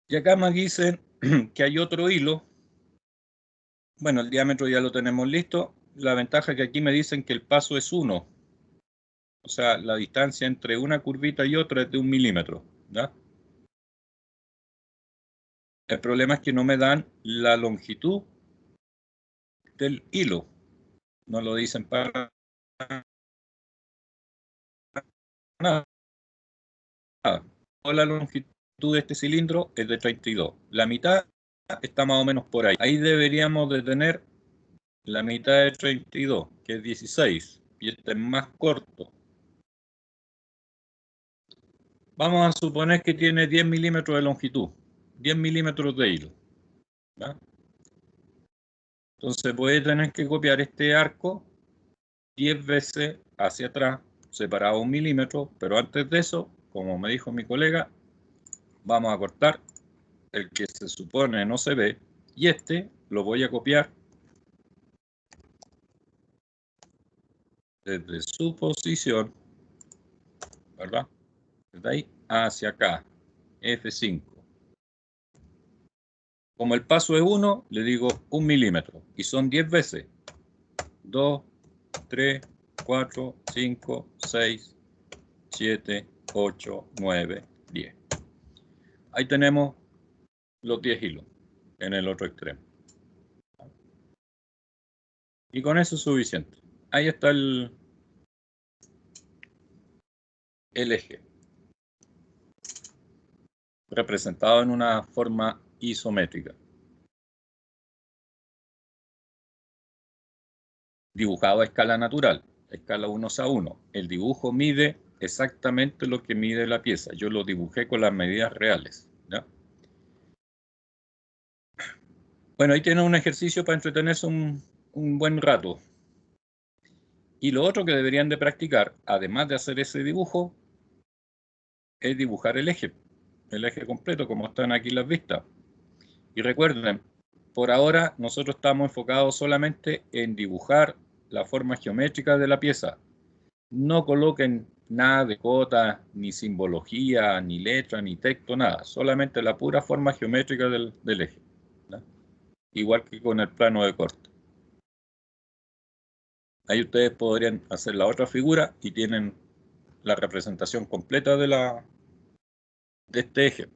Y acá me dicen que hay otro hilo. Bueno, el diámetro ya lo tenemos listo. La ventaja es que aquí me dicen que el paso es 1. O sea, la distancia entre una curvita y otra es de 1 milímetro. ¿Ya? El problema es que no me dan la longitud del hilo. No lo dicen para nada. La longitud de este cilindro es de 32. La mitad está más o menos por ahí. Ahí deberíamos de tener la mitad de 32, que es 16. Y este es más corto. Vamos a suponer que tiene 10 milímetros de longitud. 10 milímetros de hilo. ¿Ya? Entonces voy a tener que copiar este arco 10 veces hacia atrás, separado 1 milímetro, pero antes de eso, como me dijo mi colega, vamos a cortar el que se supone no se ve, y este lo voy a copiar desde su posición, ¿verdad? Desde ahí hacia acá, F5. Como el paso es 1, le digo 1 milímetro, y son 10 veces. 2, 3, 4, 5, 6, 7, 8, 9, 10. Ahí tenemos los 10 hilos en el otro extremo. Y con eso es suficiente. Ahí está el eje, representado en una forma isométrica. Dibujado a escala natural, escala 1:1. El dibujo mide exactamente lo que mide la pieza. Yo lo dibujé con las medidas reales. ¿Ya? Bueno, ahí tienen un ejercicio para entretenerse un buen rato. Y lo otro que deberían de practicar, además de hacer ese dibujo, es dibujar el eje completo, como están aquí las vistas. Y recuerden, por ahora nosotros estamos enfocados solamente en dibujar la forma geométrica de la pieza. No coloquen nada de cota, ni simbología, ni letra, ni texto, nada. Solamente la pura forma geométrica del eje. ¿No? Igual que con el plano de corte. Ahí ustedes podrían hacer la otra figura y tienen la representación completa de este eje.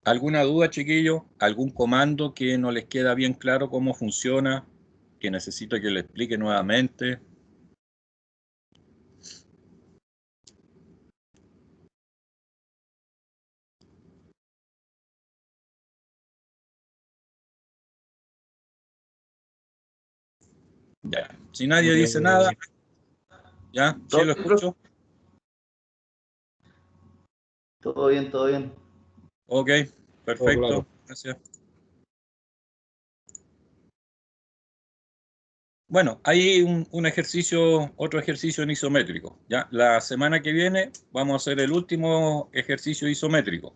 ¿Alguna duda, chiquillos? ¿Algún comando que no les queda bien claro cómo funciona? Que necesito que le explique nuevamente. Ya. Si nadie dice nada, ¿ya? ¿Sí lo escucho? Todo bien, todo bien. Ok, perfecto. Claro. Gracias. Bueno, hay un ejercicio, otro ejercicio en isométrico. ¿Ya? La semana que viene vamos a hacer el último ejercicio isométrico.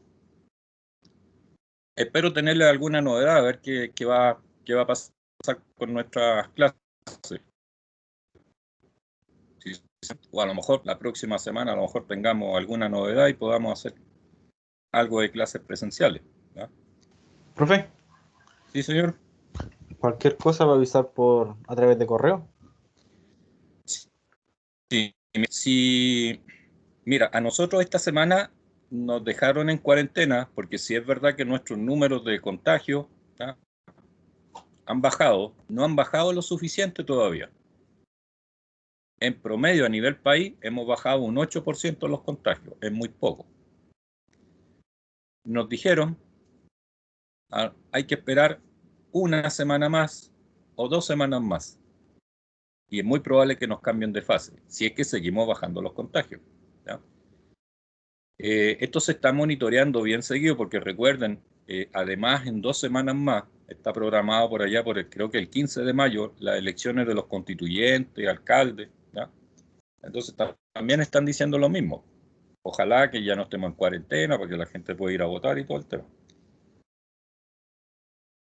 Espero tenerle alguna novedad, a ver qué va a pasar con nuestras clases. Si o a lo mejor la próxima semana a lo mejor tengamos alguna novedad y podamos hacer algo de clases presenciales, ¿ya? Profe, Sí, señor. cualquier cosa va a avisar a través de correo. Sí, sí, mira, a nosotros esta semana nos dejaron en cuarentena porque sí es verdad que nuestros números de contagio, ¿ya?, han bajado, no han bajado lo suficiente todavía. En promedio a nivel país hemos bajado un 8% los contagios, es muy poco. Nos dijeron, hay que esperar una semana más o 2 semanas más. Y es muy probable que nos cambien de fase, si es que seguimos bajando los contagios, ¿ya? Esto se está monitoreando bien seguido porque recuerden, además en 2 semanas más está programado por allá, creo que el 15 de mayo, las elecciones de los constituyentes, alcaldes, ¿ya? Entonces también están diciendo lo mismo. Ojalá que ya no estemos en cuarentena para que la gente pueda ir a votar y todo el tema.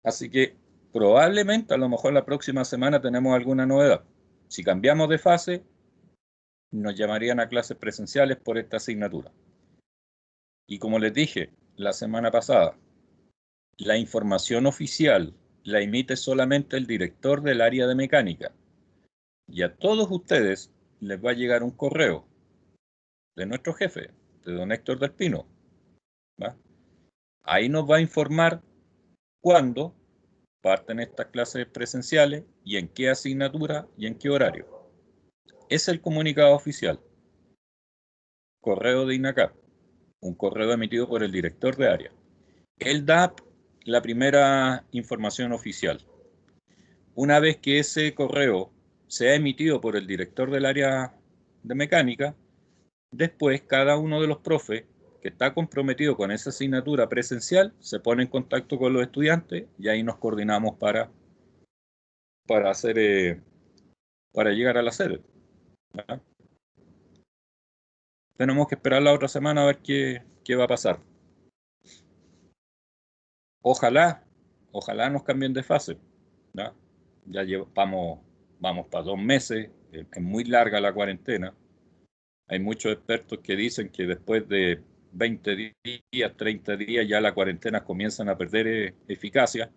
Así que probablemente a lo mejor la próxima semana tenemos alguna novedad. Si cambiamos de fase, nos llamarían a clases presenciales por esta asignatura. Y como les dije la semana pasada, la información oficial la emite solamente el director del área de mecánica. Y a todos ustedes les va a llegar un correo de nuestro jefe, de don Héctor del Pino, ¿va? Ahí nos va a informar cuándo parten estas clases presenciales y en qué asignatura y en qué horario. Es el comunicado oficial. Correo de INACAP, un correo emitido por el director de área. Él da la primera información oficial. Una vez que ese correo sea emitido por el director del área de mecánica, después cada uno de los profes que está comprometido con esa asignatura presencial se pone en contacto con los estudiantes y ahí nos coordinamos para hacer para llegar a la sede, ¿verdad? Tenemos que esperar la otra semana a ver qué va a pasar. Ojalá nos cambien de fase, ¿ya? Ya vamos para 2 meses, es muy larga la cuarentena. Hay muchos expertos que dicen que después de 20 días, 30 días, ya las cuarentenas comienzan a perder eficacia,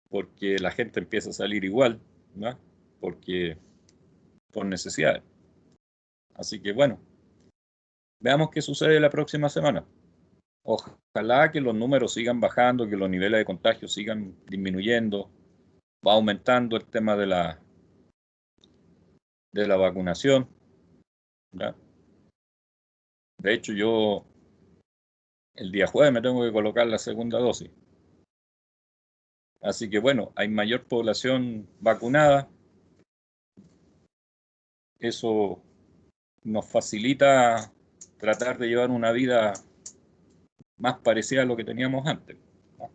porque la gente empieza a salir igual, ¿no? Por necesidades. Así que bueno, veamos qué sucede la próxima semana. Ojalá que los números sigan bajando, que los niveles de contagio sigan disminuyendo, va aumentando el tema de la vacunación, ¿ya? De hecho, yo el día jueves me tengo que colocar la segunda dosis. Así que bueno, hay mayor población vacunada. Eso nos facilita tratar de llevar una vida más parecida a lo que teníamos antes, ¿no?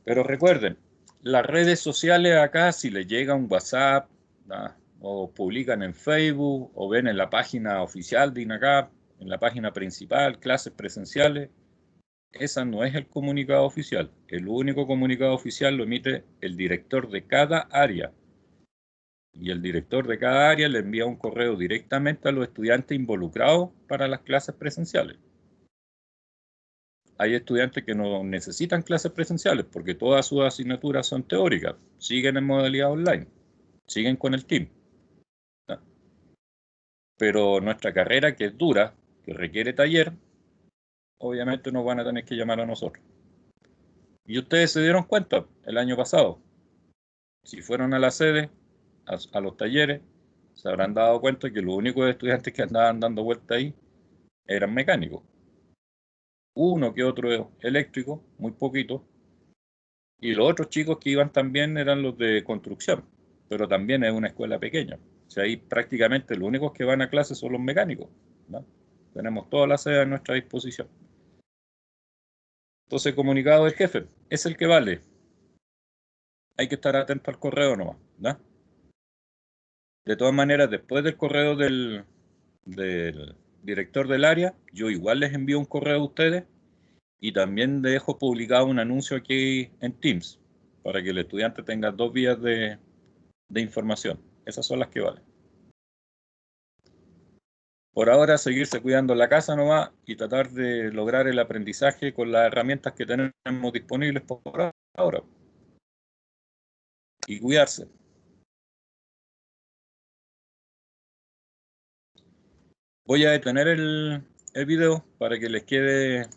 Pero recuerden, las redes sociales acá, si les llega un WhatsApp, ¿no?, o publican en Facebook, o ven en la página oficial de INACAP, en la página principal, clases presenciales, esa no es el comunicado oficial. El único comunicado oficial lo emite el director de cada área. Y el director de cada área le envía un correo directamente a los estudiantes involucrados para las clases presenciales. Hay estudiantes que no necesitan clases presenciales porque todas sus asignaturas son teóricas, siguen en modalidad online, siguen con el team, ¿no? Pero nuestra carrera, que es dura, que requiere taller, obviamente nos van a tener que llamar a nosotros. Y ustedes se dieron cuenta el año pasado, si fueron a la sede, a los talleres, se habrán dado cuenta que los únicos estudiantes que andaban dando vuelta ahí eran mecánicos. Uno que otro eléctrico, muy poquito, y los otros chicos que iban también eran los de construcción, pero también es una escuela pequeña. O sea, ahí prácticamente los únicos que van a clase son los mecánicos, ¿no? Tenemos toda la sede a nuestra disposición. Entonces, el comunicado del jefe es el que vale. Hay que estar atento al correo nomás, ¿no? De todas maneras, después del correo del director del área, yo igual les envío un correo a ustedes y también dejo publicado un anuncio aquí en Teams para que el estudiante tenga 2 vías de información. Esas son las que valen. Por ahora, seguirse cuidando la casa nomás y tratar de lograr el aprendizaje con las herramientas que tenemos disponibles por ahora. Y cuidarse. Voy a detener el video para que les quede